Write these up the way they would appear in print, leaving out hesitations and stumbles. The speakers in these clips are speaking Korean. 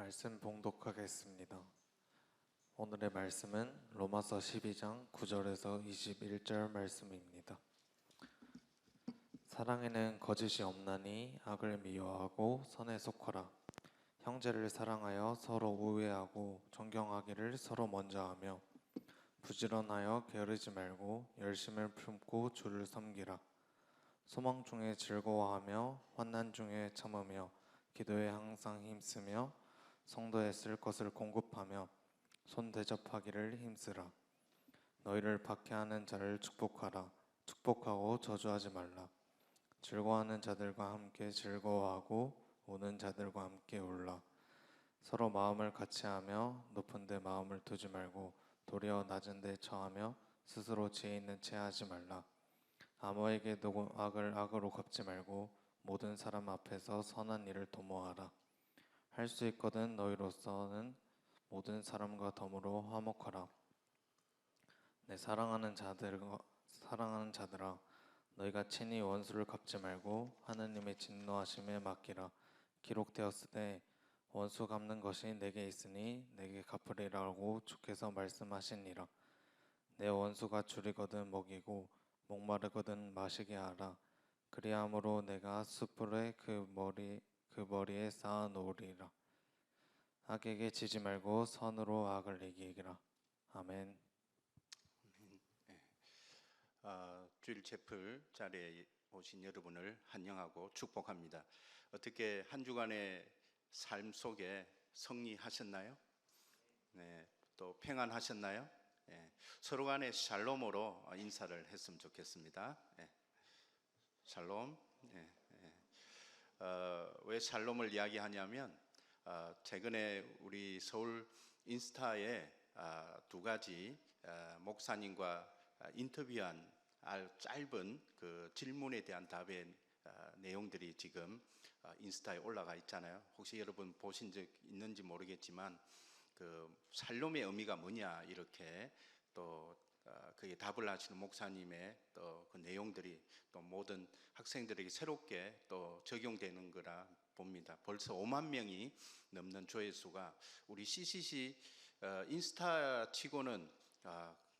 말씀 봉독하겠습니다. 오늘의 말씀은 로마서 12장 9절에서 21절 말씀입니다. 사랑에는 거짓이 없나니 악을 미워하고 선에 속하라. 형제를 사랑하여 서로 우애하고 존경하기를 서로 먼저 하며 부지런하여 게으르지 말고 열심을 품고 주를 섬기라. 소망 중에 즐거워하며 환난 중에 참으며 기도에 항상 힘쓰며 성도에 쓸 것을 공급하며 손 대접하기를 힘쓰라. 너희를 박해하는 자를 축복하라. 축복하고 저주하지 말라. 즐거워하는 자들과 함께 즐거워하고 우는 자들과 함께 울라. 서로 마음을 같이하며 높은 데 마음을 두지 말고 도리어 낮은 데 처하며 스스로 지혜 있는 채 하지 말라. 아무에게도 악을 악으로 갚지 말고 모든 사람 앞에서 선한 일을 도모하라. 할 수 있거든 너희로서는 모든 사람과 덤으로 화목하라. 내 사랑하는 자들아, 너희가 친히 원수를 갚지 말고 하느님의 진노하심에 맡기라. 기록되었으되 원수 갚는 것이 내게 있으니 내게 갚으리라고 주께서 말씀하시니라. 내 원수가 줄이거든 먹이고 목마르거든 마시게 하라. 그리함으로 내가 숯불에 그 머리에 쌓아 놓으리라. 악에게 지지 말고 선으로 악을 이기라. 아멘. 주일 채플 자리에 오신 여러분을 환영하고 축복합니다. 어떻게 한 주간의 삶 속에 승리하셨나요? 네, 또 평안하셨나요? 네, 서로 간에 샬롬으로 인사를 했으면 좋겠습니다. 네, 샬롬. 네, 왜 샬롬을 이야기하냐면 최근에 우리 서울 인스타에 두 가지 목사님과 인터뷰한 짧은 그 질문에 대한 답의 내용들이 지금 인스타에 올라가 있잖아요. 혹시 여러분 보신 적 있는지 모르겠지만 그 샬롬의 의미가 뭐냐 이렇게 또 그에 답을 하시는 목사님의 또 그 내용들이 또 모든 학생들에게 새롭게 또 적용되는 거라 봅니다. 벌써 5만 명이 넘는 조회수가 우리 CCC 인스타 치고는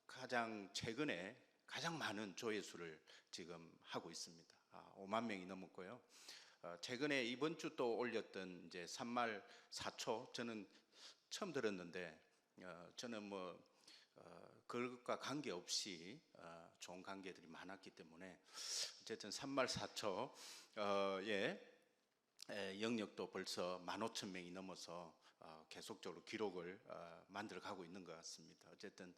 가장 최근에 가장 많은 조회수를 지금 하고 있습니다. 5만 명이 넘었고요. 최근에 이번 주 또 올렸던 이제 3말 4초 저는 처음 들었는데 저는 그것과 관계없이 좋은 관계들이 많았기 때문에 어쨌든 3말 4초의 영역도 벌써 15,000명이 넘어서 계속적으로 기록을 만들어 가고 있는 것 같습니다. 어쨌든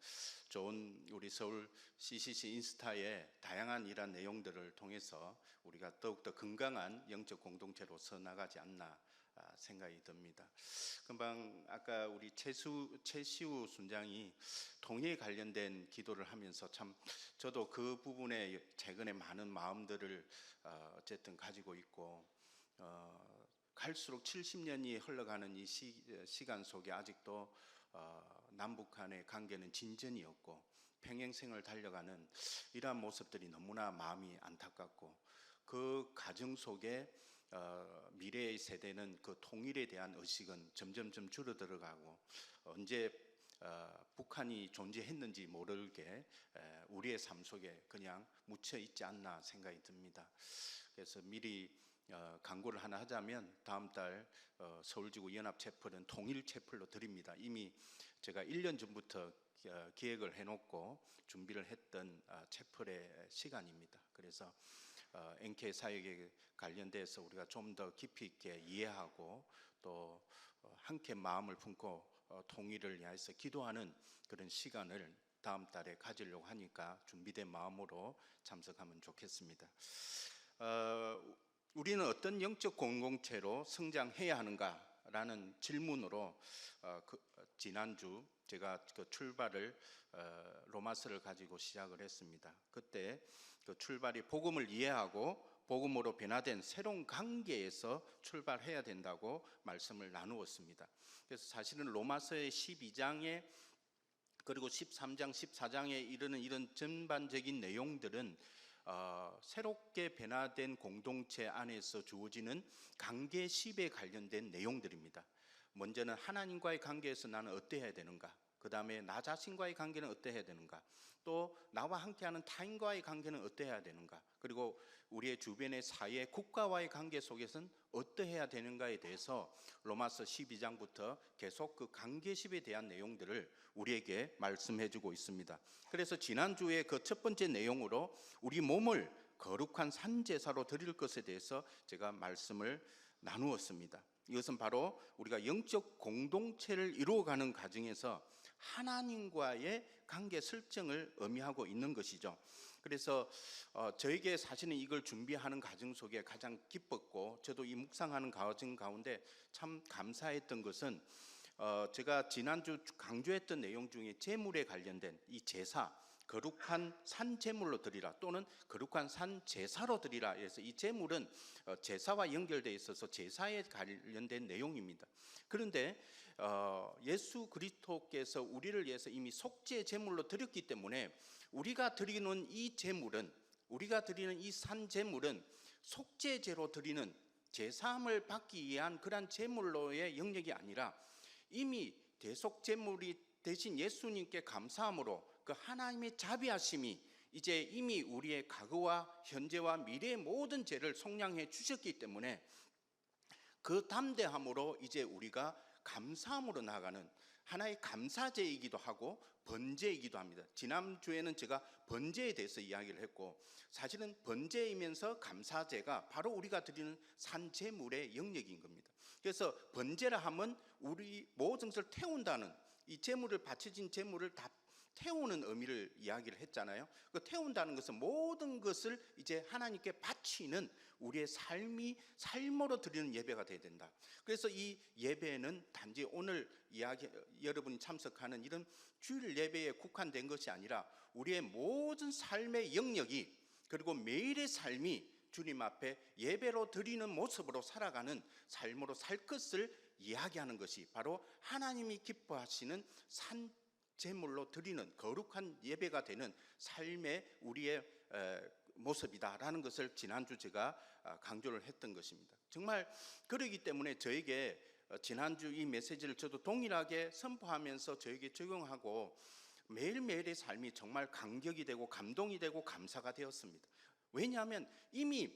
좋은 우리 서울 CCC 인스타의 다양한 이러한 내용들을 통해서 우리가 더욱더 건강한 영적 공동체로서 나가지 않나 생각이 듭니다. 금방 아까 우리 최시우 순장이 통일에 관련된 기도를 하면서 참 저도 그 부분에 최근에 많은 마음들을 어쨌든 가지고 있고 갈수록 70년이 흘러가는 이 시간 속에 아직도 남북 간의 관계는 진전이 없고 평행선을 달려가는 이러한 모습들이 너무나 마음이 안타깝고 그 과정 속에 미래의 세대는 그 통일에 대한 의식은 점점점 줄어들어가고 언제 북한이 존재했는지 모르게 우리의 삶 속에 그냥 묻혀 있지 않나 생각이 듭니다. 그래서 미리 광고를 하나 하자면 다음 달 서울지구 연합채플은 통일채플로 드립니다. 이미 제가 1년 전부터 기획을 해놓고 준비를 했던 채플의 시간입니다. 그래서 NK 사역에 관련돼서 우리가 좀 더 깊이 있게 이해하고 또 함께 마음을 품고 통일을 위해서 기도하는 그런 시간을 다음 달에 가지려고 하니까 준비된 마음으로 참석하면 좋겠습니다. 우리는 어떤 영적 공동체로 성장해야 하는가라는 질문으로 지난주 제가 그 출발을 로마서를 가지고 시작을 했습니다. 그때 그 출발이 복음을 이해하고 복음으로 변화된 새로운 관계에서 출발해야 된다고 말씀을 나누었습니다. 그래서 사실은 로마서의 12장에 그리고 13장, 14장에 이르는 이런 전반적인 내용들은 새롭게 변화된 공동체 안에서 주어지는 관계십에 관련된 내용들입니다. 먼저는 하나님과의 관계에서 나는 어떠해야 되는가, 그 다음에 나 자신과의 관계는 어떠해야 되는가, 또 나와 함께하는 타인과의 관계는 어떠해야 되는가, 그리고 우리의 주변의 사회, 국가와의 관계 속에서는 어떠해야 되는가에 대해서 로마서 12장부터 계속 그 관계십에 대한 내용들을 우리에게 말씀해주고 있습니다. 그래서 지난주에 그 첫 번째 내용으로 우리 몸을 거룩한 산제사로 드릴 것에 대해서 제가 말씀을 나누었습니다. 이것은 바로 우리가 영적 공동체를 이루어가는 과정에서 하나님과의 관계 설정을 의미하고 있는 것이죠. 그래서 저에게 사실은 이걸 준비하는 과정 속에 가장 기뻤고, 저도 이 묵상하는 과정 가운데 참 감사했던 것은 제가 지난주 강조했던 내용 중에 제물에 관련된 이 제사, 거룩한 산 제물로 드리라, 또는 거룩한 산 제사로 드리라 해서 이 제물은 제사와 연결되어 있어서 제사에 관련된 내용입니다. 그런데 예수 그리스도께서 우리를 위해서 이미 속죄 제물로 드렸기 때문에 우리가 드리는 이 제물은, 우리가 드리는 이 산 제물은 속죄제로 드리는 제사함을 받기 위한 그러한 제물로의 영역이 아니라 이미 대속 제물이 대신 예수님께 감사함으로 그 하나님의 자비하심이 이제 이미 우리의 과거와 현재와 미래의 모든 죄를 속량해 주셨기 때문에 그 담대함으로 이제 우리가 감사함으로 나아가는 하나의 감사제이기도 하고 번제이기도 합니다. 지난주에는 제가 번제에 대해서 이야기를 했고, 사실은 번제이면서 감사제가 바로 우리가 드리는 산제물의 영역인 겁니다. 그래서 번제라 하면 우리 모든 것을 태운다는, 이 제물을 바쳐진 제물을 다 태우는 의미를 이야기를 했잖아요. 그 태운다는 것은 모든 것을 이제 하나님께 바치는 우리의 삶으로 드리는 예배가 되어야 된다. 그래서 이 예배는 단지 오늘 여러분이 참석하는 이런 주일 예배에 국한된 것이 아니라 우리의 모든 삶의 영역이, 그리고 매일의 삶이 주님 앞에 예배로 드리는 모습으로 살아가는 삶으로 살 것을 이야기하는 것이 바로 하나님이 기뻐하시는 산 제물로 드리는 거룩한 예배가 되는 삶의 우리의 모습이다라는 것을 지난주 제가 강조를 했던 것입니다. 정말 그러기 때문에 저에게 지난주 이 메시지를 저도 동일하게 선포하면서 저에게 적용하고 매일매일의 삶이 정말 감격이 되고 감동이 되고 감사가 되었습니다. 왜냐하면 이미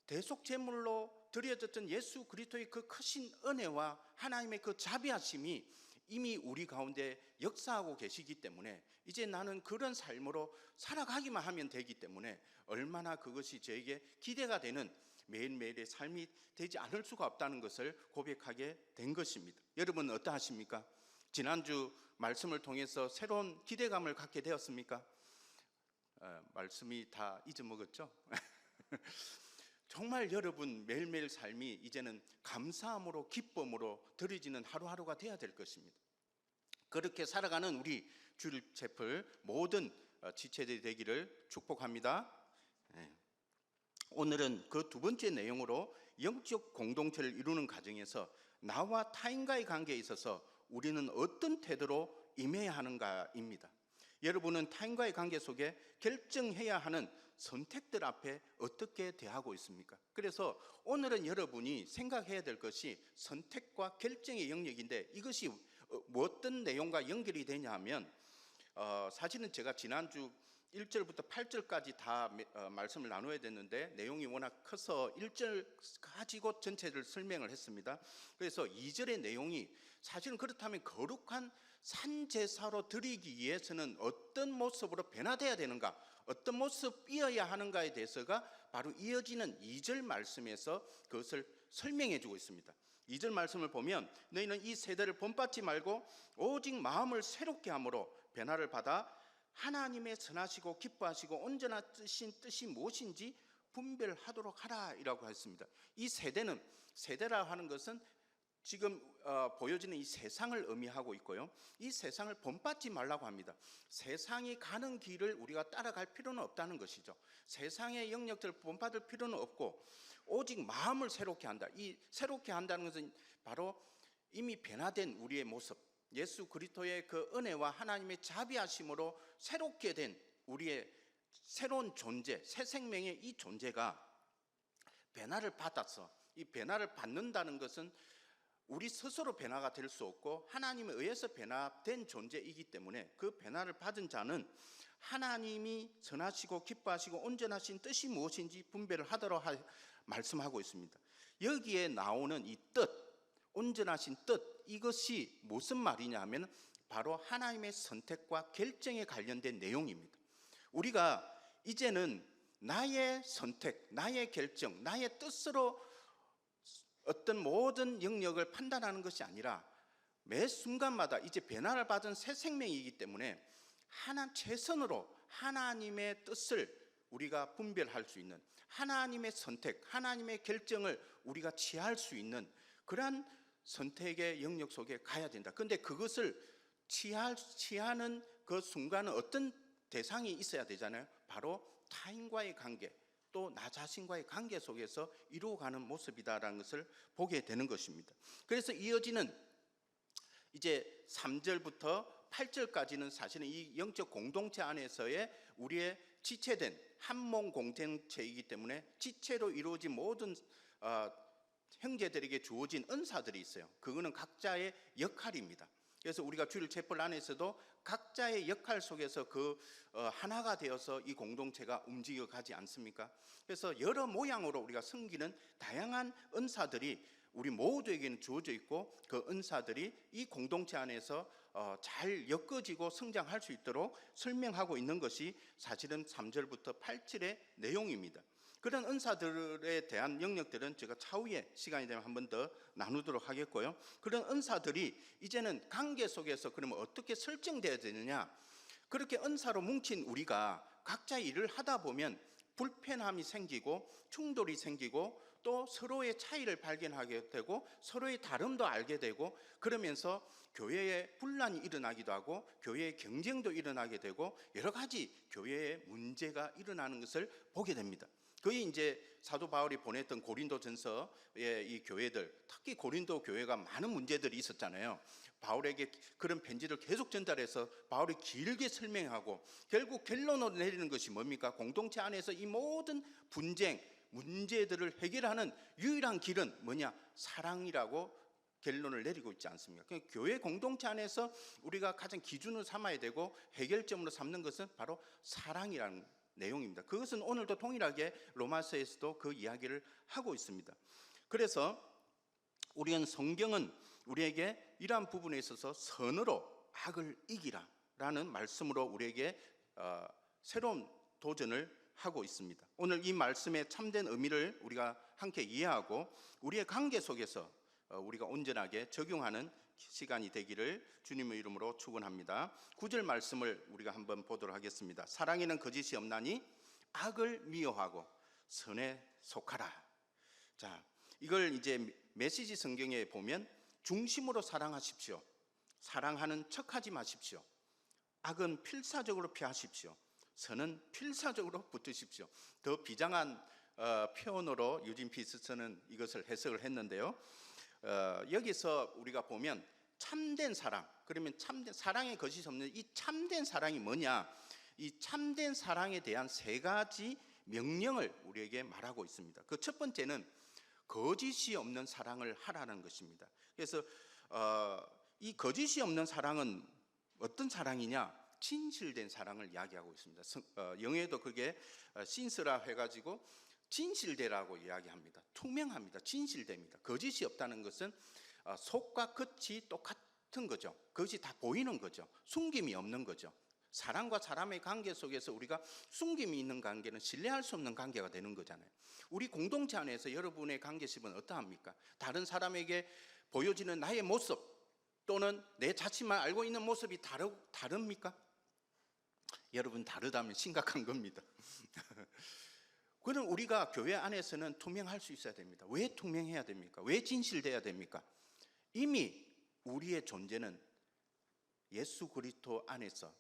대속 제물로 드려졌던 예수 그리스도의 그 크신 은혜와 하나님의 그 자비하심이 이미 우리 가운데 역사하고 계시기 때문에 이제 나는 그런 삶으로 살아가기만 하면 되기 때문에 얼마나 그것이 저에게 기대가 되는 매일매일의 삶이 되지 않을 수가 없다는 것을 고백하게 된 것입니다. 여러분 어떠하십니까? 지난주 말씀을 통해서 새로운 기대감을 갖게 되었습니까? 말씀이 다 잊어먹었죠? 정말 여러분 매일매일 삶이 이제는 감사함으로 기쁨으로 드려지는 하루하루가 되어야 될 것입니다. 그렇게 살아가는 우리 주일 채플 모든 지체들이 되기를 축복합니다. 오늘은 그 두 번째 내용으로 영적 공동체를 이루는 과정에서 나와 타인과의 관계에 있어서 우리는 어떤 태도로 임해야 하는가입니다. 여러분은 타인과의 관계 속에 결정해야 하는 선택들 앞에 어떻게 대하고 있습니까? 그래서 오늘은 여러분이 생각해야 될 것이 선택과 결정의 영역인데, 이것이 어떤 내용과 연결이 되냐 하면 사실은 제가 지난주 1절부터 8절까지 다 말씀을 나눠야 됐는데 내용이 워낙 커서 1절 가지고 전체를 설명을 했습니다. 그래서 2절의 내용이 사실은 그렇다면 거룩한 산제사로 드리기 위해서는 어떤 모습으로 변화되어야 되는가, 어떤 모습이어야 하는가에 대해서가 바로 이어지는 2절 말씀에서 그것을 설명해 주고 있습니다. 2절 말씀을 보면 너희는 이 세대를 본받지 말고 오직 마음을 새롭게 함으로 변화를 받아 하나님의 선하시고 기뻐하시고 온전한 뜻이 무엇인지 분별하도록 하라 이라고 했습니다. 이 세대라 하는 것은 지금 보여지는 이 세상을 의미하고 있고요, 이 세상을 본받지 말라고 합니다. 세상이 가는 길을 우리가 따라갈 필요는 없다는 것이죠. 세상의 영역들을 본받을 필요는 없고 오직 마음을 새롭게 한다. 이 새롭게 한다는 것은 바로 이미 변화된 우리의 모습, 예수 그리스도의 그 은혜와 하나님의 자비하심으로 새롭게 된 우리의 새로운 존재, 새 생명의 이 존재가 변화를 받아서, 이 변화를 받는다는 것은 우리 스스로 변화가 될 수 없고 하나님에 의해서 변화된 존재이기 때문에 그 변화를 받은 자는 하나님이 선하시고 기뻐하시고 온전하신 뜻이 무엇인지 분별을 하도록 말씀하고 있습니다. 여기에 나오는 이 뜻, 온전하신 뜻, 이것이 무슨 말이냐 하면 바로 하나님의 선택과 결정에 관련된 내용입니다. 우리가 이제는 나의 선택, 나의 결정, 나의 뜻으로 어떤 모든 영역을 판단하는 것이 아니라 매 순간마다 이제 변화를 받은 새 생명이기 때문에 최선으로 하나님의 뜻을 우리가 분별할 수 있는, 하나님의 선택, 하나님의 결정을 우리가 취할 수 있는 그러한 선택의 영역 속에 가야 된다. 그런데 그것을 취하는 그 순간은 어떤 대상이 있어야 되잖아요. 바로 타인과의 관계, 또 나 자신과의 관계 속에서 이루어가는 모습이다라는 것을 보게 되는 것입니다. 그래서 이어지는 이제 3절부터 8절까지는 사실은 이 영적 공동체 안에서의 우리의 지체된 한몸 공동체이기 때문에 지체로 이루어진 모든 형제들에게 주어진 은사들이 있어요. 그거는 각자의 역할입니다. 그래서 우리가 주일 채플 안에서도 각자의 역할 속에서 하나가 되어서 이 공동체가 움직여 가지 않습니까? 그래서 여러 모양으로 우리가 섬기는 다양한 은사들이 우리 모두에게는 주어져 있고 그 은사들이 이 공동체 안에서 잘 엮어지고 성장할 수 있도록 설명하고 있는 것이 사실은 3절부터 8절의 내용입니다. 그런 은사들에 대한 영역들은 제가 차후에 시간이 되면 한 번 더 나누도록 하겠고요. 그런 은사들이 이제는 관계 속에서 그러면 어떻게 설정되어야 되느냐? 그렇게 은사로 뭉친 우리가 각자의 일을 하다 보면 불편함이 생기고 충돌이 생기고 또 서로의 차이를 발견하게 되고 서로의 다름도 알게 되고 그러면서 교회에 분란이 일어나기도 하고 교회의 경쟁도 일어나게 되고 여러 가지 교회에 문제가 일어나는 것을 보게 됩니다. 거의 이제 사도 바울이 보냈던 고린도전서의 이 교회들, 특히 고린도 교회가 많은 문제들이 있었잖아요. 바울에게 그런 편지를 계속 전달해서 바울이 길게 설명하고 결국 결론으로 내리는 것이 뭡니까? 공동체 안에서 이 모든 분쟁, 문제들을 해결하는 유일한 길은 뭐냐? 사랑이라고 결론을 내리고 있지 않습니까? 그러니까 교회 공동체 안에서 우리가 가장 기준으로 삼아야 되고 해결점으로 삼는 것은 바로 사랑이라는 내용입니다. 그것은 오늘도 동일하게 로마서에서도 그 이야기를 하고 있습니다. 그래서 우리는 성경은 우리에게 이러한 부분에 있어서 선으로 악을 이기라라는 말씀으로 우리에게 새로운 도전을 하고 있습니다. 오늘 이 말씀의 참된 의미를 우리가 함께 이해하고 우리의 관계 속에서 우리가 온전하게 적용하는 시간이 되기를 주님의 이름으로 축원합니다. 9절 말씀을 우리가 한번 보도록 하겠습니다. 사랑에는 거짓이 없나니 악을 미워하고 선에 속하라. 자, 이걸 이제 메시지 성경에 보면 중심으로 사랑하십시오. 사랑하는 척하지 마십시오. 악은 필사적으로 피하십시오. 선은 필사적으로 붙으십시오. 더 비장한 표현으로 유진 피스처는 이것을 해석을 했는데요. 여기서 우리가 보면 참된 사랑, 그러면 참된 사랑의 거짓이 없는 이 참된 사랑이 뭐냐? 이 참된 사랑에 대한 세 가지 명령을 우리에게 말하고 있습니다. 그 첫 번째는 거짓이 없는 사랑을 하라는 것입니다. 그래서 이 거짓이 없는 사랑은 어떤 사랑이냐? 진실된 사랑을 이야기하고 있습니다. 영어에도 그게 신스라 해가지고 진실되라고 이야기합니다. 투명합니다. 진실됩니다. 거짓이 없다는 것은 속과 겉이 똑같은 거죠. 그것이 다 보이는 거죠. 숨김이 없는 거죠. 사람과 사람의 관계 속에서 우리가 숨김이 있는 관계는 신뢰할 수 없는 관계가 되는 거잖아요. 우리 공동체 안에서 여러분의 관계십은 어떠합니까? 다른 사람에게 보여지는 나의 모습 또는 내 자신만 알고 있는 모습이 다릅니까? 여러분 다르다면 심각한 겁니다. 그럼 우리가 교회 안에서는 투명할 수 있어야 됩니다. 왜 투명해야 됩니까? 왜 진실돼야 됩니까? 이미 우리의 존재는 예수 그리스도 안에서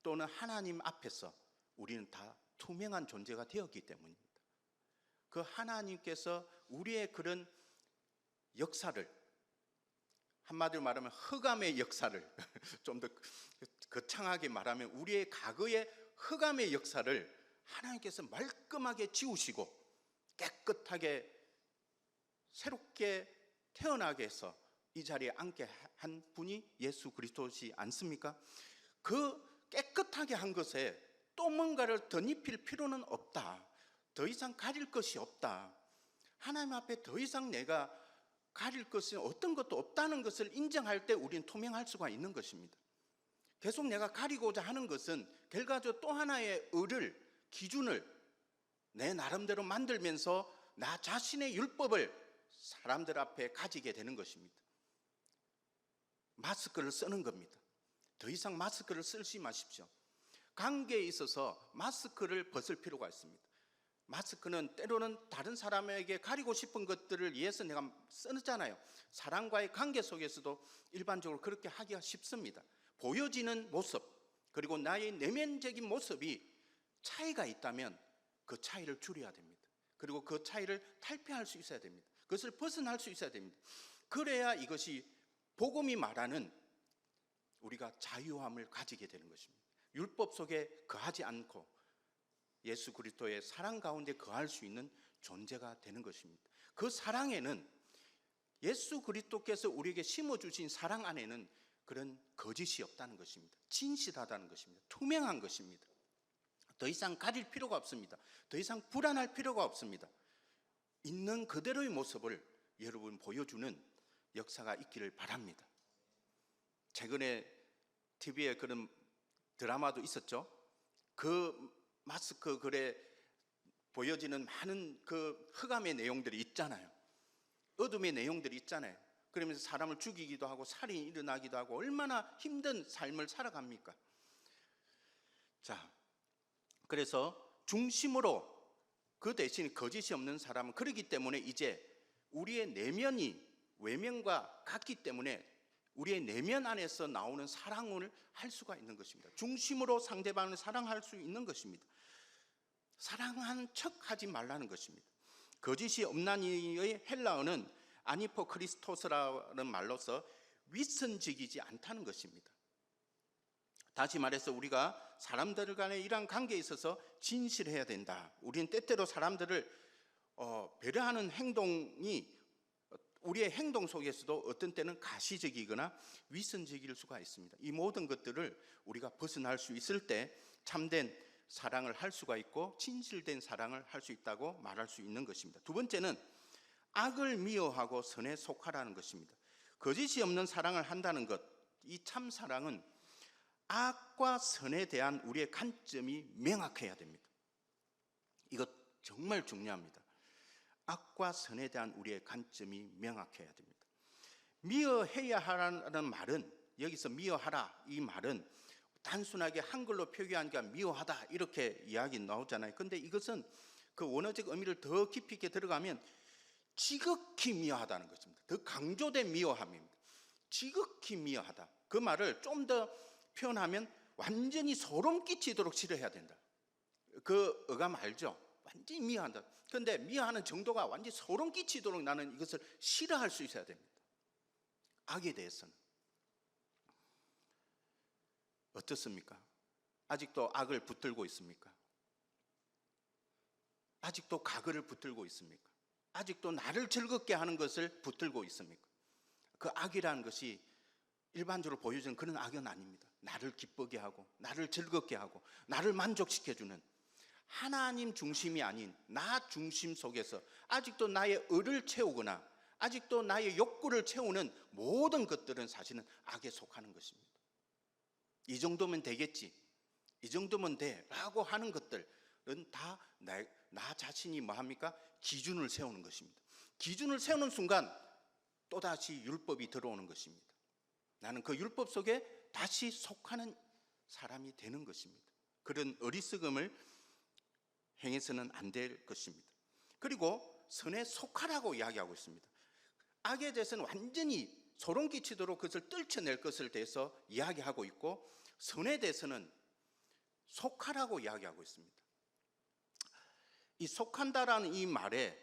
또는 하나님 앞에서 우리는 다 투명한 존재가 되었기 때문입니다. 그 하나님께서 우리의 그런 역사를, 한마디로 말하면 흑암의 역사를 좀 더 거창하게 말하면 우리의 과거의 흑암의 역사를 하나님께서 말끔하게 지우시고 깨끗하게 새롭게 태어나게 해서 이 자리에 앉게 한 분이 예수 그리스도시 않습니까? 그 깨끗하게 한 것에 또 뭔가를 덧입힐 필요는 없다. 더 이상 가릴 것이 없다. 하나님 앞에 더 이상 내가 가릴 것은 어떤 것도 없다는 것을 인정할 때 우리는 투명할 수가 있는 것입니다. 계속 내가 가리고자 하는 것은 결과적으로 또 하나의 의를, 기준을 내 나름대로 만들면서 나 자신의 율법을 사람들 앞에 가지게 되는 것입니다. 마스크를 쓰는 겁니다. 더 이상 마스크를 쓰지 마십시오. 관계에 있어서 마스크를 벗을 필요가 있습니다. 마스크는 때로는 다른 사람에게 가리고 싶은 것들을 위해서 내가 쓰잖아요. 사람과의 관계 속에서도 일반적으로 그렇게 하기가 쉽습니다. 보여지는 모습, 그리고 나의 내면적인 모습이 차이가 있다면 그 차이를 줄여야 됩니다. 그리고 그 차이를 탈피할 수 있어야 됩니다. 그것을 벗어날 수 있어야 됩니다. 그래야 이것이 복음이 말하는 우리가 자유함을 가지게 되는 것입니다. 율법 속에 거하지 않고 예수 그리스도의 사랑 가운데 거할 수 있는 존재가 되는 것입니다. 그 사랑에는, 예수 그리스도께서 우리에게 심어주신 사랑 안에는 그런 거짓이 없다는 것입니다. 진실하다는 것입니다. 투명한 것입니다. 더 이상 가릴 필요가 없습니다. 더 이상 불안할 필요가 없습니다. 있는 그대로의 모습을 여러분 보여주는 역사가 있기를 바랍니다. 최근에 TV에 그런 드라마도 있었죠. 그 마스크 글에 보여지는 많은 그 흑암의 내용들이 있잖아요. 어둠의 내용들이 있잖아요. 그러면서 사람을 죽이기도 하고 살인이 일어나기도 하고 얼마나 힘든 삶을 살아갑니까? 자, 그래서 중심으로 그 대신 거짓이 없는 사람은, 그러기 때문에 이제 우리의 내면이 외면과 같기 때문에 우리의 내면 안에서 나오는 사랑을 할 수가 있는 것입니다. 중심으로 상대방을 사랑할 수 있는 것입니다. 사랑한 척 하지 말라는 것입니다. 거짓이 없나니의 헬라어는 아니포 크리스토스라는 말로서 위선적이지 않다는 것입니다. 다시 말해서 우리가 사람들 간의 이러한 관계에 있어서 진실해야 된다. 우리는 때때로 사람들을 배려하는 행동이 우리의 행동 속에서도 어떤 때는 가시적이거나 위선적일 수가 있습니다. 이 모든 것들을 우리가 벗어날 수 있을 때 참된 사랑을 할 수가 있고 진실된 사랑을 할 수 있다고 말할 수 있는 것입니다. 두 번째는 악을 미워하고 선에 속하라는 것입니다. 거짓이 없는 사랑을 한다는 것, 이 참 사랑은 악과 선에 대한 우리의 관점이 명확해야 됩니다. 이것 정말 중요합니다. 악과 선에 대한 우리의 관점이 명확해야 됩니다. 미워해야 하라는 말은, 여기서 미워하라 이 말은 단순하게 한글로 표기한 게 미워하다 이렇게 이야기 나오잖아요. 근데 이것은 그 원어적 의미를 더 깊이 있게 들어가면 지극히 미워하다는 것입니다. 더 강조된 미워함입니다. 지극히 미워하다. 그 말을 좀 더 표현하면 완전히 소름 끼치도록 싫어해야 된다. 그 어감 알죠? 완전히 미워한다. 그런데 미워하는 정도가 완전히 소름 끼치도록 나는 이것을 싫어할 수 있어야 됩니다. 악에 대해서는. 어떻습니까? 아직도 악을 붙들고 있습니까? 아직도 과거를 붙들고 있습니까? 아직도 나를 즐겁게 하는 것을 붙들고 있습니까? 그 악이라는 것이 일반적으로 보여지는 그런 악은 아닙니다. 나를 기쁘게 하고 나를 즐겁게 하고 나를 만족시켜주는 하나님 중심이 아닌 나 중심 속에서 아직도 나의 의를 채우거나 아직도 나의 욕구를 채우는 모든 것들은 사실은 악에 속하는 것입니다. 이 정도면 되겠지, 이 정도면 돼 라고 하는 것들은 다 나 자신이 뭐합니까? 기준을 세우는 것입니다. 기준을 세우는 순간 또다시 율법이 들어오는 것입니다. 나는 그 율법 속에 다시 속하는 사람이 되는 것입니다. 그런 어리석음을 행해서는 안 될 것입니다. 그리고 선에 속하라고 이야기하고 있습니다. 악에 대해서는 완전히 소름 끼치도록 그것을 떨쳐낼 것을 대해서 이야기하고 있고, 선에 대해서는 속하라고 이야기하고 있습니다. 이 속한다라는 이 말에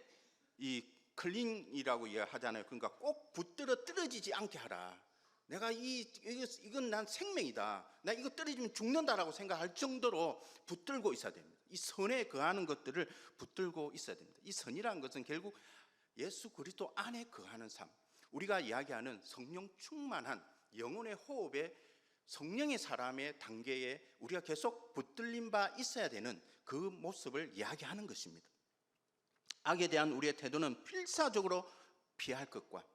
이 클링이라고 이야기하잖아요. 그러니까 꼭 붙들어 떨어지지 않게 하라. 내가 이건 난 생명이다. 나 이거 떨어지면 죽는다라고 생각할 정도로 붙들고 있어야 됩니다. 이 선에 거하는 것들을 붙들고 있어야 됩니다. 이 선이라는 것은 결국 예수 그리스도 안에 거하는 삶, 우리가 이야기하는 성령 충만한 영혼의 호흡에 성령의 사람의 단계에 우리가 계속 붙들린 바 있어야 되는 그 모습을 이야기하는 것입니다. 악에 대한 우리의 태도는 필사적으로 피할 것과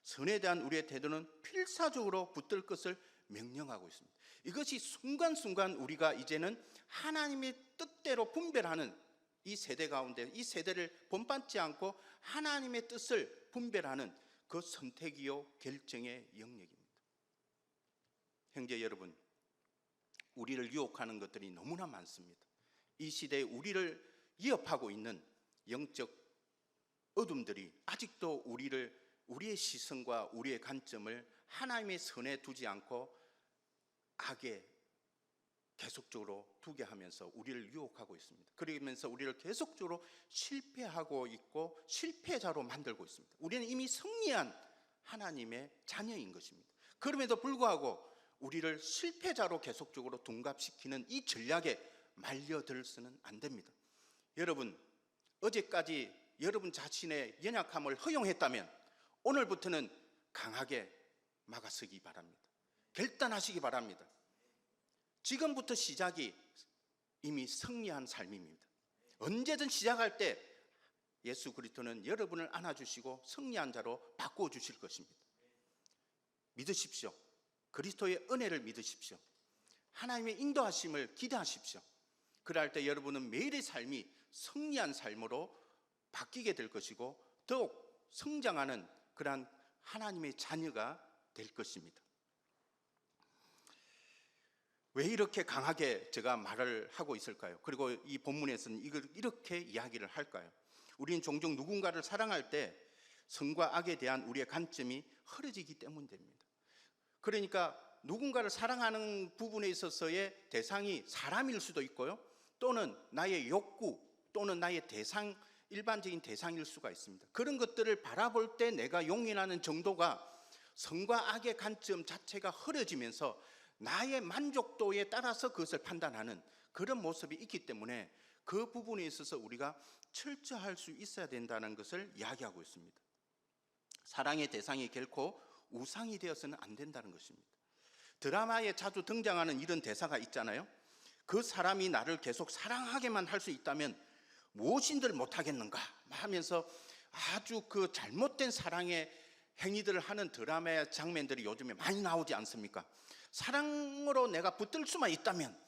선에 대한 우리의 태도는 필사적으로 붙들 것을 명령하고 있습니다. 이것이 순간순간 우리가 이제는 하나님의 뜻대로 분별하는 이 세대 가운데 이 세대를 본받지 않고 하나님의 뜻을 분별하는 그 선택이요 결정의 영역입니다. 형제 여러분, 우리를 유혹하는 것들이 너무나 많습니다. 이 시대에 우리를 위협하고 있는 영적 어둠들이 아직도 우리의 시선과 우리의 관점을 하나님의 선에 두지 않고 악에 계속적으로 두게 하면서 우리를 유혹하고 있습니다. 그러면서 우리를 계속적으로 실패하고 있고 실패자로 만들고 있습니다. 우리는 이미 승리한 하나님의 자녀인 것입니다. 그럼에도 불구하고 우리를 실패자로 계속적으로 둔갑시키는 이 전략에 말려들수는 안 됩니다. 여러분, 어제까지 여러분 자신의 연약함을 허용했다면 오늘부터는 강하게 막아서기 바랍니다. 결단하시기 바랍니다. 지금부터 시작이 이미 승리한 삶입니다. 언제든 시작할 때 예수 그리스도는 여러분을 안아주시고 승리한 자로 바꿔주실 것입니다. 믿으십시오. 그리스도의 은혜를 믿으십시오. 하나님의 인도하심을 기대하십시오. 그럴 때 여러분은 매일의 삶이 승리한 삶으로 바뀌게 될 것이고 더욱 성장하는 그러한 하나님의 자녀가 될 것입니다. 왜 이렇게 강하게 제가 말을 하고 있을까요? 그리고 이 본문에서는 이걸 이렇게 이야기를 할까요? 우리는 종종 누군가를 사랑할 때 선과 악에 대한 우리의 관점이 흐려지기 때문입니다. 그러니까 누군가를 사랑하는 부분에 있어서의 대상이 사람일 수도 있고요, 또는 나의 욕구 또는 나의 일반적인 대상일 수가 있습니다. 그런 것들을 바라볼 때 내가 용인하는 정도가 선과 악의 관점 자체가 흐려지면서 나의 만족도에 따라서 그것을 판단하는 그런 모습이 있기 때문에 그 부분에 있어서 우리가 철저할 수 있어야 된다는 것을 이야기하고 있습니다. 사랑의 대상이 결코 우상이 되어서는 안 된다는 것입니다. 드라마에 자주 등장하는 이런 대사가 있잖아요. 그 사람이 나를 계속 사랑하게만 할 수 있다면 무엇인들 못하겠는가 하면서 아주 그 잘못된 사랑의 행위들을 하는 드라마의 장면들이 요즘에 많이 나오지 않습니까? 사랑으로 내가 붙들 수만 있다면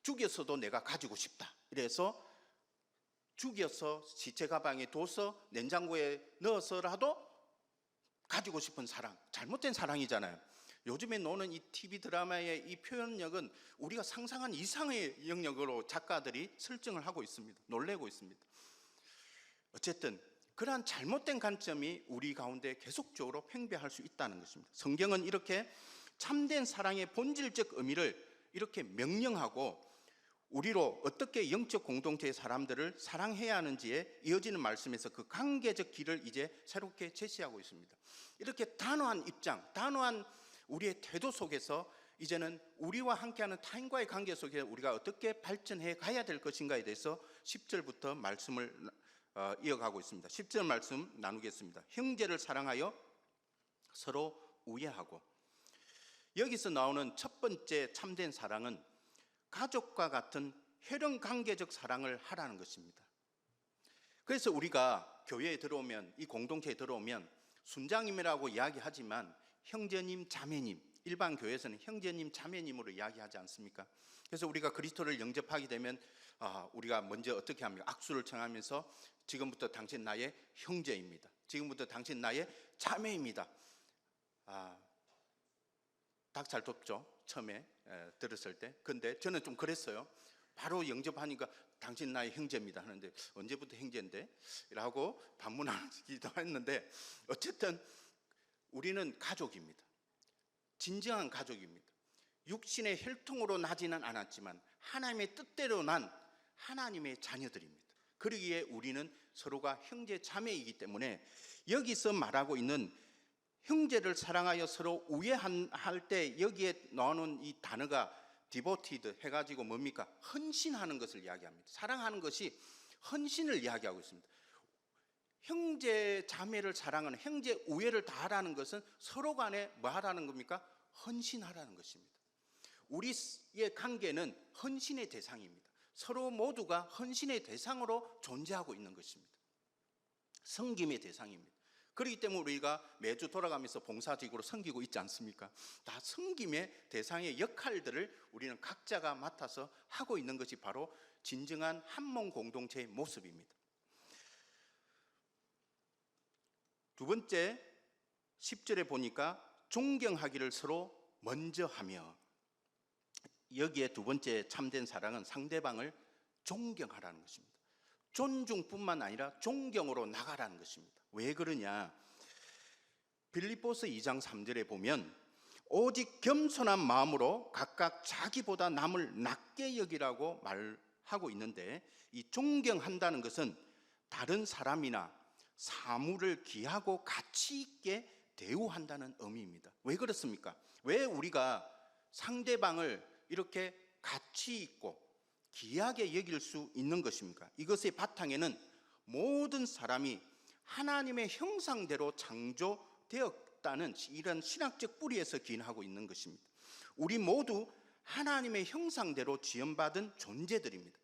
죽여서도 내가 가지고 싶다. 이래서 죽여서 시체 가방에 둬서 냉장고에 넣어서라도 가지고 싶은 사랑, 잘못된 사랑이잖아요. 요즘에 노는 이 TV 드라마의 이 표현력은 우리가 상상한 이상의 영역으로 작가들이 설정을 하고 있습니다. 놀래고 있습니다. 어쨌든 그러한 잘못된 관점이 우리 가운데 계속적으로 팽배할 수 있다는 것입니다. 성경은 이렇게 참된 사랑의 본질적 의미를 이렇게 명령하고 우리로 어떻게 영적 공동체의 사람들을 사랑해야 하는지에 이어지는 말씀에서 그 관계적 길을 이제 새롭게 제시하고 있습니다. 이렇게 단호한 입장, 단호한 우리의 태도 속에서 이제는 우리와 함께하는 타인과의 관계 속에 우리가 어떻게 발전해 가야 될 것인가에 대해서 10절부터 말씀을 이어가고 있습니다. 10절 말씀 나누겠습니다. 형제를 사랑하여 서로 우애하고. 여기서 나오는 첫 번째 참된 사랑은 가족과 같은 혈연 관계적 사랑을 하라는 것입니다. 그래서 우리가 교회에 들어오면, 이 공동체에 들어오면 순장님이라고 이야기하지만 형제님, 자매님, 일반 교회에서는 형제님, 자매님으로 이야기하지 않습니까? 그래서 우리가 그리스도를 영접하게 되면 우리가 먼저 어떻게 합니까? 악수를 청하면서 지금부터 당신 나의 형제입니다. 지금부터 당신 나의 자매입니다. 닭 잘 돋죠? 처음에 들었을 때. 근데 저는 좀 그랬어요. 바로 영접하니까 당신 나의 형제입니다 하는데 언제부터 형제인데? 라고 반문하기도 했는데 어쨌든 우리는 가족입니다. 진정한 가족입니다. 육신의 혈통으로 나지는 않았지만 하나님의 뜻대로 난 하나님의 자녀들입니다. 그러기에 우리는 서로가 형제 자매이기 때문에 여기서 말하고 있는 형제를 사랑하여 서로 우애할 때 여기에 나오는 이 단어가 devoted 해가지고 뭡니까? 헌신하는 것을 이야기합니다. 사랑하는 것이 헌신을 이야기하고 있습니다. 형제 자매를 사랑하는, 형제 우애를 다하라는 것은 서로 간에 뭐 하라는 겁니까? 헌신하라는 것입니다. 우리의 관계는 헌신의 대상입니다. 서로 모두가 헌신의 대상으로 존재하고 있는 것입니다. 섬김의 대상입니다. 그렇기 때문에 우리가 매주 돌아가면서 봉사지구로 섬기고 있지 않습니까? 다 섬김의 대상의 역할들을 우리는 각자가 맡아서 하고 있는 것이 바로 진정한 한몸 공동체의 모습입니다. 두 번째 10절에 보니까 존경하기를 서로 먼저 하며, 여기에 두 번째 참된 사랑은 상대방을 존경하라는 것입니다. 존중뿐만 아니라 존경으로 나가라는 것입니다. 왜 그러냐? 빌립보서 2장 3절에 보면 오직 겸손한 마음으로 각각 자기보다 남을 낮게 여기라고 말하고 있는데, 이 존경한다는 것은 다른 사람이나 사물을 귀하고 가치 있게 대우한다는 의미입니다. 왜 그렇습니까? 왜 우리가 상대방을 이렇게 가치 있고 귀하게 여길 수 있는 것입니까? 이것의 바탕에는 모든 사람이 하나님의 형상대로 창조되었다는 이런 신학적 뿌리에서 기인하고 있는 것입니다. 우리 모두 하나님의 형상대로 지음받은 존재들입니다.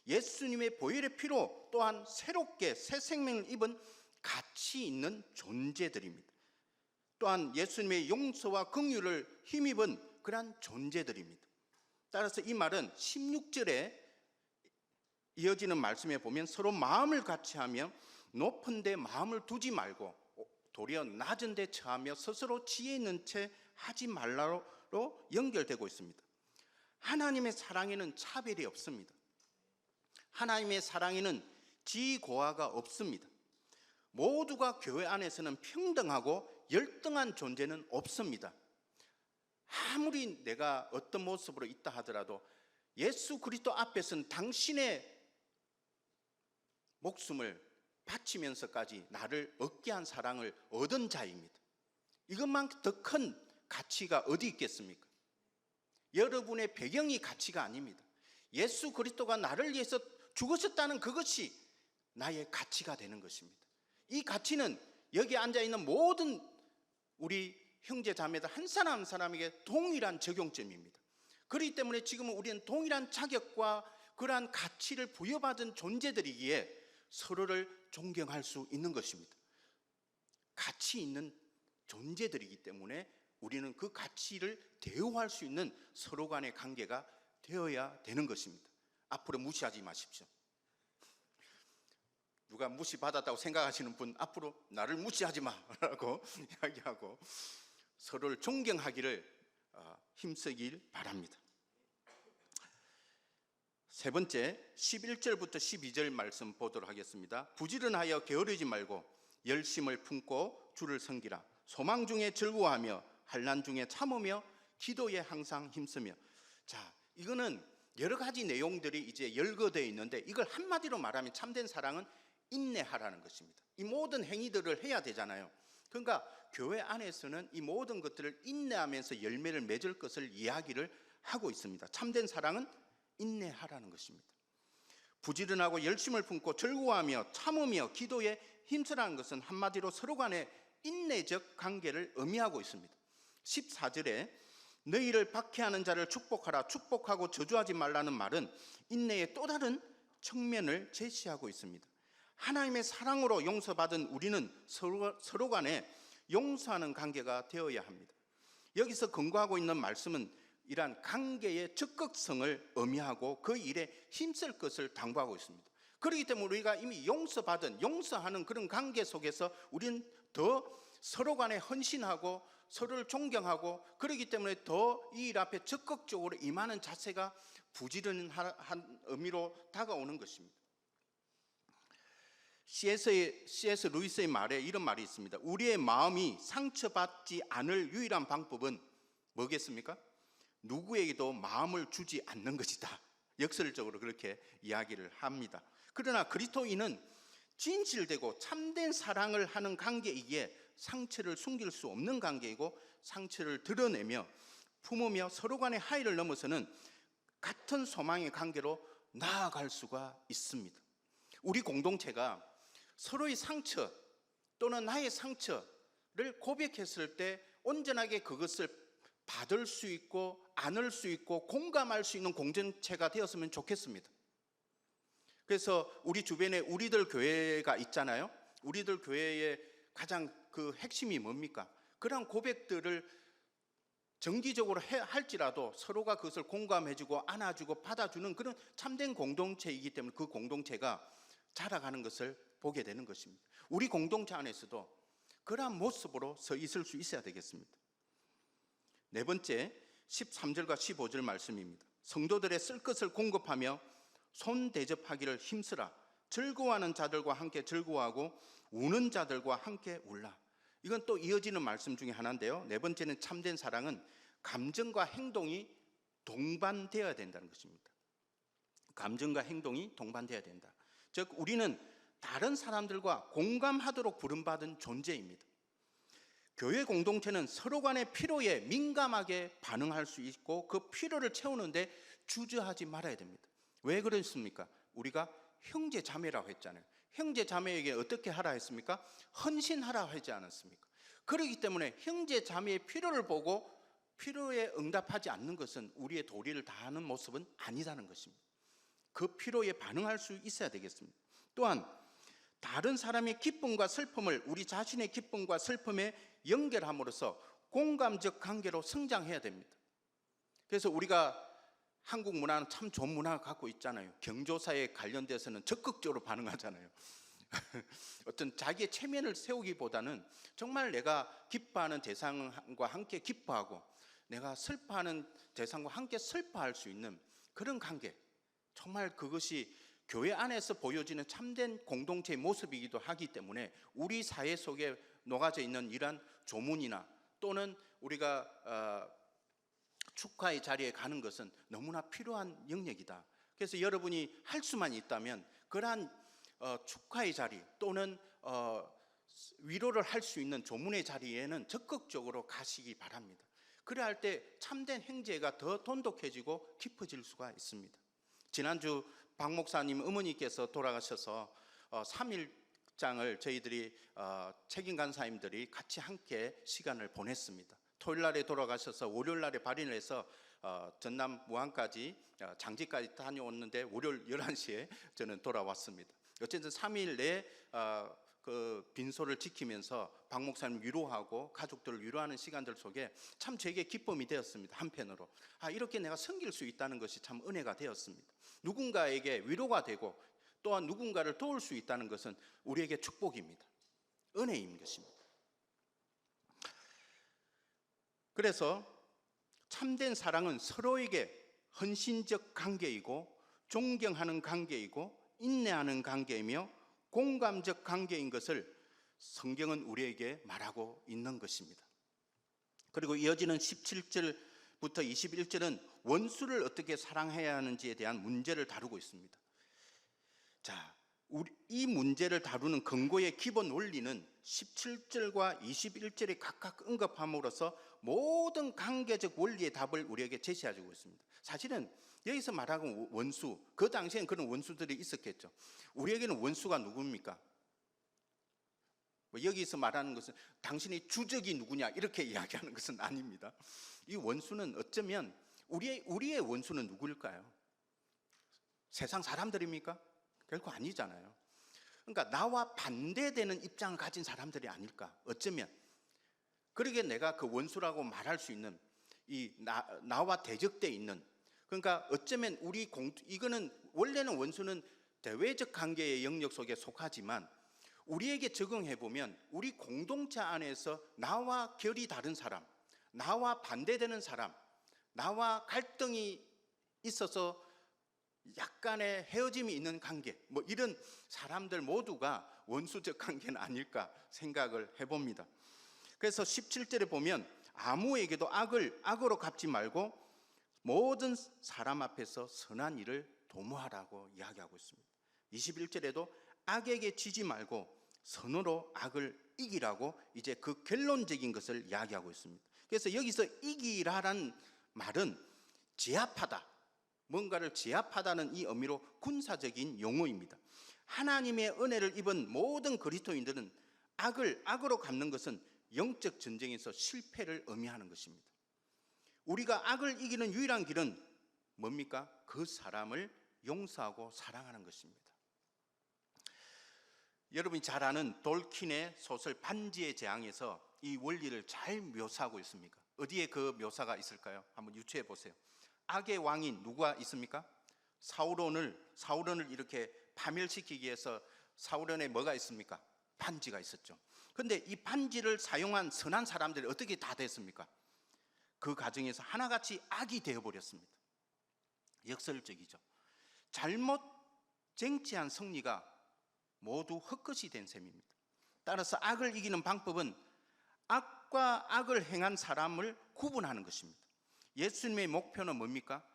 예수님의 보혈의 피로 또한 새롭게 새 생명을 입은 가치 있는 존재들입니다. 또한 예수님의 용서와 긍휼을 힘입은 그러한 존재들입니다. 따라서 이 말은 16절에 이어지는 말씀에 보면 서로 마음을 같이 하며 높은 데 마음을 두지 말고 도리어 낮은 데 처하며 스스로 지혜 있는 채 하지 말라로 연결되고 있습니다. 하나님의 사랑에는 차별이 없습니다. 하나님의 사랑에는 지고하가 없습니다. 모두가 교회 안에서는 평등하고 열등한 존재는 없습니다. 아무리 내가 어떤 모습으로 있다 하더라도 예수 그리스도 앞에서는 당신의 목숨을 바치면서까지 나를 얻게 한 사랑을 얻은 자입니다. 이것만큼 더 큰 가치가 어디 있겠습니까? 여러분의 배경이 가치가 아닙니다. 예수 그리스도가 나를 위해서 죽으셨다는 그것이 나의 가치가 되는 것입니다. 이 가치는 여기 앉아있는 모든 우리 형제 자매들 한 사람 한 사람에게 동일한 적용점입니다. 그렇기 때문에 지금은 우리는 동일한 자격과 그러한 가치를 부여받은 존재들이기에 서로를 존경할 수 있는 것입니다. 가치 있는 존재들이기 때문에 우리는 그 가치를 대우할 수 있는 서로 간의 관계가 되어야 되는 것입니다. 앞으로 무시하지 마십시오. 누가 무시받았다고 생각하시는 분 앞으로 나를 무시하지 마라고 이야기하고 서로를 존경하기를 힘쓰길 바랍니다. 세 번째 11절부터 12절 말씀 보도록 하겠습니다. 부지런하여 게으르지 말고 열심을 품고 주를 섬기라. 소망 중에 즐거워하며 환난 중에 참으며 기도에 항상 힘쓰며. 자, 이거는 여러 가지 내용들이 이제 열거되어 있는데 이걸 한마디로 말하면 참된 사랑은 인내하라는 것입니다. 이 모든 행위들을 해야 되잖아요. 그러니까 교회 안에서는 이 모든 것들을 인내하면서 열매를 맺을 것을 이야기를 하고 있습니다. 참된 사랑은 인내하라는 것입니다. 부지런하고 열심을 품고 즐거워하며 참으며 기도에 힘쓰라는 것은 한마디로 서로 간의 인내적 관계를 의미하고 있습니다. 14절에 너희를 박해하는 자를 축복하라, 축복하고 저주하지 말라는 말은 인내의 또 다른 측면을 제시하고 있습니다. 하나님의 사랑으로 용서받은 우리는 서로 간에 용서하는 관계가 되어야 합니다. 여기서 근거하고 있는 말씀은 이러한 관계의 적극성을 의미하고 그 일에 힘쓸 것을 당부하고 있습니다. 그렇기 때문에 우리가 이미 용서하는 그런 관계 속에서 우리는 더 서로 간에 헌신하고 서로를 존경하고 그렇기 때문에 더 이 일 앞에 적극적으로 임하는 자세가 부지런한 의미로 다가오는 것입니다. C.S. 루이스의 말에 이런 말이 있습니다. 우리의 마음이 상처받지 않을 유일한 방법은 뭐겠습니까? 누구에게도 마음을 주지 않는 것이다. 역설적으로 그렇게 이야기를 합니다. 그러나 그리스도인은 진실되고 참된 사랑을 하는 관계이기에 상처를 숨길 수 없는 관계이고 상처를 드러내며 품으며 서로 간의 하의를 넘어서는 같은 소망의 관계로 나아갈 수가 있습니다. 우리 공동체가 서로의 상처 또는 나의 상처를 고백했을 때 온전하게 그것을 받을 수 있고 안을 수 있고 공감할 수 있는 공동체가 되었으면 좋겠습니다. 그래서 우리 주변에 우리들 교회가 있잖아요. 우리들 교회의 가장 그 핵심이 뭡니까? 그런 고백들을 정기적으로 할지라도 서로가 그것을 공감해주고 안아주고 받아주는 그런 참된 공동체이기 때문에 그 공동체가 자라가는 것을 보게 되는 것입니다. 우리 공동체 안에서도 그러한 모습으로 서 있을 수 있어야 되겠습니다. 네 번째 13절과 15절 말씀입니다. 성도들의 쓸 것을 공급하며 손 대접하기를 힘쓰라. 즐거워하는 자들과 함께 즐거워하고 우는 자들과 함께 울라. 이건 또 이어지는 말씀 중에 하나인데요. 네 번째는 참된 사랑은 감정과 행동이 동반되어야 된다는 것입니다. 감정과 행동이 동반되어야 된다. 즉 우리는 다른 사람들과 공감하도록 부름받은 존재입니다. 교회 공동체는 서로 간의 필요에 민감하게 반응할 수 있고 그 필요를 채우는데 주저하지 말아야 됩니다. 왜 그렇습니까? 우리가 형제 자매라고 했잖아요. 형제 자매에게 어떻게 하라 했습니까? 헌신하라 하지 않았습니까? 그렇기 때문에 형제 자매의 필요를 보고 필요에 응답하지 않는 것은 우리의 도리를 다하는 모습은 아니다는 것입니다. 그 필요에 반응할 수 있어야 되겠습니다. 또한 다른 사람의 기쁨과 슬픔을 우리 자신의 기쁨과 슬픔에 연결함으로써 공감적 관계로 성장해야 됩니다. 그래서 우리가 한국 문화는 참 좋은 문화를 갖고 있잖아요. 경조사에 관련돼서는 적극적으로 반응하잖아요. 어떤 자기의 체면을 세우기보다는 정말 내가 기뻐하는 대상과 함께 기뻐하고 내가 슬퍼하는 대상과 함께 슬퍼할 수 있는 그런 관계, 정말 그것이 교회 안에서 보여지는 참된 공동체의 모습이기도 하기 때문에 우리 사회 속에 녹아져 있는 이러한 조문이나 또는 우리가 축하의 자리에 가는 것은 너무나 필요한 영역이다. 그래서 여러분이 할 수만 있다면 그러한 축하의 자리 또는 위로를 할 수 있는 조문의 자리에는 적극적으로 가시기 바랍니다. 그래야 할 때 참된 행제가 더 돈독해지고 깊어질 수가 있습니다. 지난주 박 목사님 어머니께서 돌아가셔서 3일장을 저희들이 책임 간사님들이 같이 함께 시간을 보냈습니다. 토요일 날에 돌아가셔서 월요일 날에 발인을 해서 전남 무안까지 장지까지 다녀왔는데 월요일 11시에 저는 돌아왔습니다. 어쨌든 3일 내에 그 빈소를 지키면서 박 목사님 위로하고 가족들을 위로하는 시간들 속에 참 제게 기쁨이 되었습니다. 한편으로 이렇게 내가 섬길 수 있다는 것이 참 은혜가 되었습니다. 누군가에게 위로가 되고 또한 누군가를 도울 수 있다는 것은 우리에게 축복입니다. 은혜인 것입니다. 그래서 참된 사랑은 서로에게 헌신적 관계이고 존경하는 관계이고 인내하는 관계이며 공감적 관계인 것을 성경은 우리에게 말하고 있는 것입니다. 그리고 이어지는 17절부터 21절은 원수를 어떻게 사랑해야 하는지에 대한 문제를 다루고 있습니다. 자, 이 문제를 다루는 근거의 기본 원리는 17절과 21절에 각각 언급함으로써 모든 관계적 원리의 답을 우리에게 제시해주고 있습니다. 사실은 여기서 말하는 원수, 그 당시에는 그런 원수들이 있었겠죠. 우리에게는 원수가 누굽니까? 여기서 말하는 것은 당신의 주적이 누구냐 이렇게 이야기하는 것은 아닙니다. 이 원수는 어쩌면 우리의 원수는 누구일까요? 세상 사람들입니까? 결코 아니잖아요. 그러니까 나와 반대되는 입장을 가진 사람들이 아닐까? 어쩌면 그러게 내가 그 원수라고 말할 수 있는 나와 대적돼 있는, 그러니까 어쩌면 이거는 원래는 원수는 대외적 관계의 영역 속에 속하지만 우리에게 적용해 보면 우리 공동체 안에서 나와 결이 다른 사람, 나와 반대되는 사람, 나와 갈등이 있어서 약간의 헤어짐이 있는 관계, 이런 사람들 모두가 원수적 관계는 아닐까 생각을 해봅니다. 그래서 17절에 보면 아무에게도 악으로 갚지 말고 모든 사람 앞에서 선한 일을 도모하라고 이야기하고 있습니다. 21절에도 악에게 지지 말고 선으로 악을 이기라고 이제 그 결론적인 것을 이야기하고 있습니다. 그래서 여기서 이기라라는 말은 제압하다, 뭔가를 제압하다는 이 의미로 군사적인 용어입니다. 하나님의 은혜를 입은 모든 그리스도인들은 악으로 갚는 것은 영적 전쟁에서 실패를 의미하는 것입니다. 우리가 악을 이기는 유일한 길은 뭡니까? 그 사람을 용서하고 사랑하는 것입니다. 여러분이 잘 아는 돌킨의 소설 반지의 제왕에서 이 원리를 잘 묘사하고 있습니다. 어디에 그 묘사가 있을까요? 한번 유추해 보세요. 악의 왕인 누가 있습니까? 사울론을 이렇게 파멸시키기 위해서 사울론에 뭐가 있습니까? 반지가 있었죠. 그런데 이 반지를 사용한 선한 사람들이 어떻게 다 됐습니까? 그 과정에서 하나같이 악이 되어버렸습니다. 역설적이죠. 잘못 쟁취한 승리가 모두 헛것이 된 셈입니다. 따라서 악을 이기는 방법은 악과 악을 행한 사람을 구분하는 것입니다. 예수님의 목표는 뭡니까?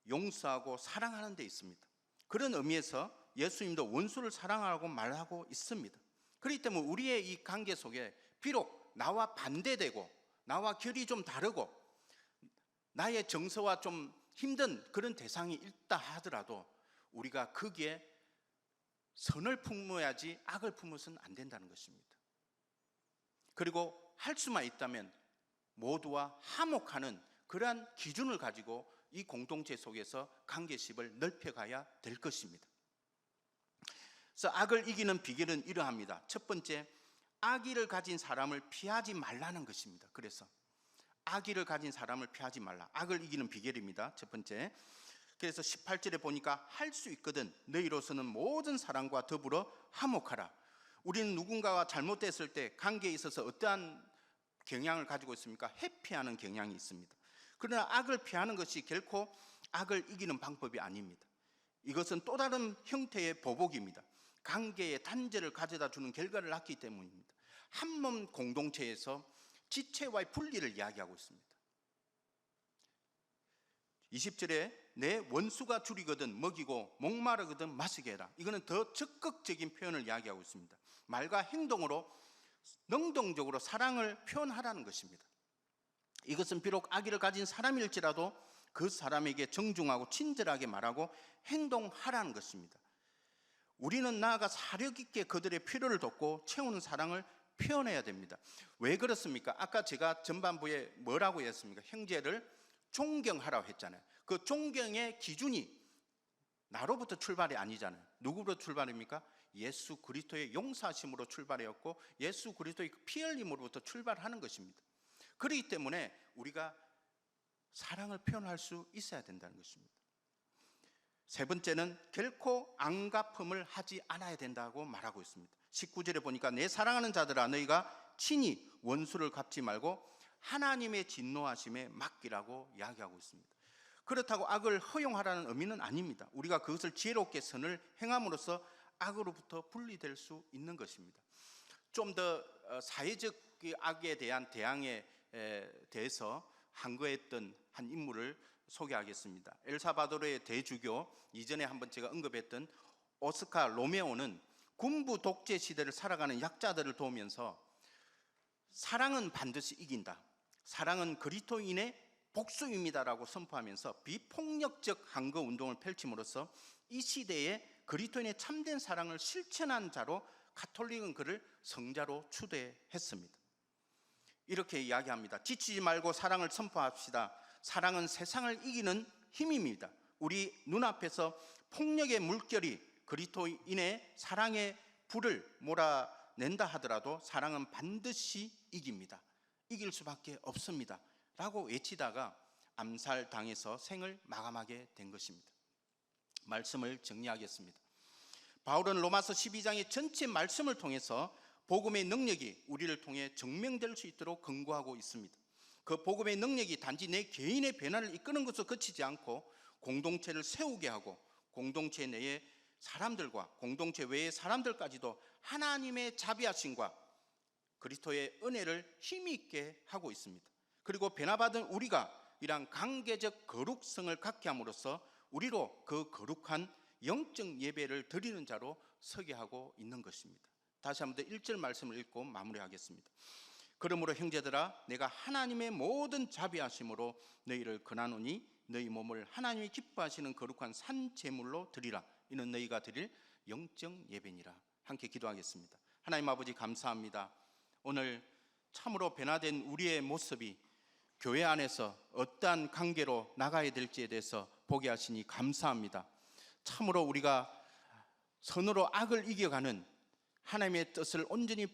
용서하고 사랑하는 데 있습니다. 그런 의미에서 예수님도 원수를 사랑하라고 말하고 있습니다. 그렇기 때문에 우리의 이 관계 속에 비록 나와 반대되고 나와 결이 좀 다르고 나의 정서와 좀 힘든 그런 대상이 있다 하더라도 우리가 거기에 선을 품어야지 악을 품어서는 안 된다는 것입니다. 그리고 할 수만 있다면 모두와 화목하는 그러한 기준을 가지고 이 공동체 속에서 관계십을 넓혀가야 될 것입니다. 그래서 악을 이기는 비결은 이러합니다. 첫 번째, 악의를 가진 사람을 피하지 말라는 것입니다. 그래서 악의를 가진 사람을 피하지 말라. 악을 이기는 비결입니다. 첫 번째. 그래서 18절에 보니까 할 수 있거든 너희로서는 모든 사람과 더불어 화목하라. 우리는 누군가가 잘못됐을 때 관계에 있어서 어떠한 경향을 가지고 있습니까? 회피하는 경향이 있습니다. 그러나 악을 피하는 것이 결코 악을 이기는 방법이 아닙니다. 이것은 또 다른 형태의 보복입니다. 관계의 단절을 가져다 주는 결과를 낳기 때문입니다. 한 몸 공동체에서 지체와의 분리를 이야기하고 있습니다. 20절에 내 원수가 줄이거든 먹이고 목마르거든 마시게 해라. 이거는 더 적극적인 표현을 이야기하고 있습니다. 말과 행동으로 능동적으로 사랑을 표현하라는 것입니다. 이것은 비록 악의를 가진 사람일지라도 그 사람에게 정중하고 친절하게 말하고 행동하라는 것입니다. 우리는 나아가 사력 있게 그들의 필요를 돕고 채우는 사랑을 표현해야 됩니다. 왜 그렇습니까? 아까 제가 전반부에 뭐라고 했습니까? 형제를 존경하라고 했잖아요. 그 존경의 기준이 나로부터 출발이 아니잖아요. 누구로부터 출발입니까? 예수 그리스도의 용서하심으로 출발하였고 예수 그리스도의 피 흘림으로부터 출발하는 것입니다. 그렇기 때문에 우리가 사랑을 표현할 수 있어야 된다는 것입니다. 세 번째는 결코 안갚음을 하지 않아야 된다고 말하고 있습니다. 19절에 보니까 내 사랑하는 자들아 너희가 친히 원수를 갚지 말고 하나님의 진노하심에 맡기라고 이야기하고 있습니다. 그렇다고 악을 허용하라는 의미는 아닙니다. 우리가 그것을 지혜롭게 선을 행함으로써 악으로부터 분리될 수 있는 것입니다. 좀 더 사회적 악에 대한 대항에 대해서 항거했던 한 인물을 소개하겠습니다. 엘사바도르의 대주교, 이전에 한번 제가 언급했던 오스카 로메오는 군부 독재 시대를 살아가는 약자들을 도우면서 사랑은 반드시 이긴다, 사랑은 그리스도인의 복수입니다라고 선포하면서 비폭력적 항거 운동을 펼침으로써 이 시대에 그리스도인의 참된 사랑을 실천한 자로 가톨릭은 그를 성자로 추대했습니다. 이렇게 이야기합니다. 지치지 말고 사랑을 선포합시다. 사랑은 세상을 이기는 힘입니다. 우리 눈앞에서 폭력의 물결이 그리스도인의 사랑의 불을 몰아낸다 하더라도 사랑은 반드시 이깁니다. 이길 수밖에 없습니다 라고 외치다가 암살당해서 생을 마감하게 된 것입니다. 말씀을 정리하겠습니다. 바울은 로마서 12장의 전체 말씀을 통해서 복음의 능력이 우리를 통해 증명될 수 있도록 권고하고 있습니다. 그 복음의 능력이 단지 내 개인의 변화를 이끄는 것으로 그치지 않고 공동체를 세우게 하고 공동체 내의 사람들과 공동체 외의 사람들까지도 하나님의 자비하심과 그리스도의 은혜를 힘이 있게 하고 있습니다. 그리고 변화받은 우리가 이러한 관계적 거룩성을 갖게 함으로써 우리로 그 거룩한 영적 예배를 드리는 자로 서게 하고 있는 것입니다. 다시 한번 더 1절 말씀을 읽고 마무리하겠습니다. 그러므로 형제들아 내가 하나님의 모든 자비하심으로 너희를 권하노니 너희 몸을 하나님이 기뻐하시는 거룩한 산 제물로 드리라. 이는 너희가 드릴 영적 예배니라. 함께 기도하겠습니다. 하나님 아버지 감사합니다. 오늘 참으로 변화된 우리의 모습이 교회 안에서 어떠한 관계로 나가야 될지에 대해서 보게 하시니 감사합니다. 참으로 우리가 선으로 악을 이겨가는 하나님의 뜻을 온전히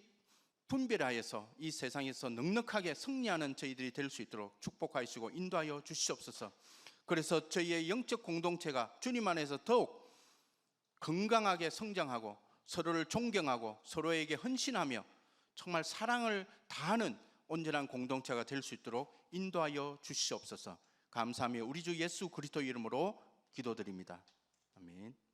분별하여서 이 세상에서 넉넉하게 승리하는 저희들이 될 수 있도록 축복하시고 인도하여 주시옵소서. 그래서 저희의 영적 공동체가 주님 안에서 더욱 건강하게 성장하고 서로를 존경하고 서로에게 헌신하며 정말 사랑을 다하는 온전한 공동체가 될 수 있도록 인도하여 주시옵소서. 감사하며 우리 주 예수 그리스도 이름으로 기도드립니다. 아멘.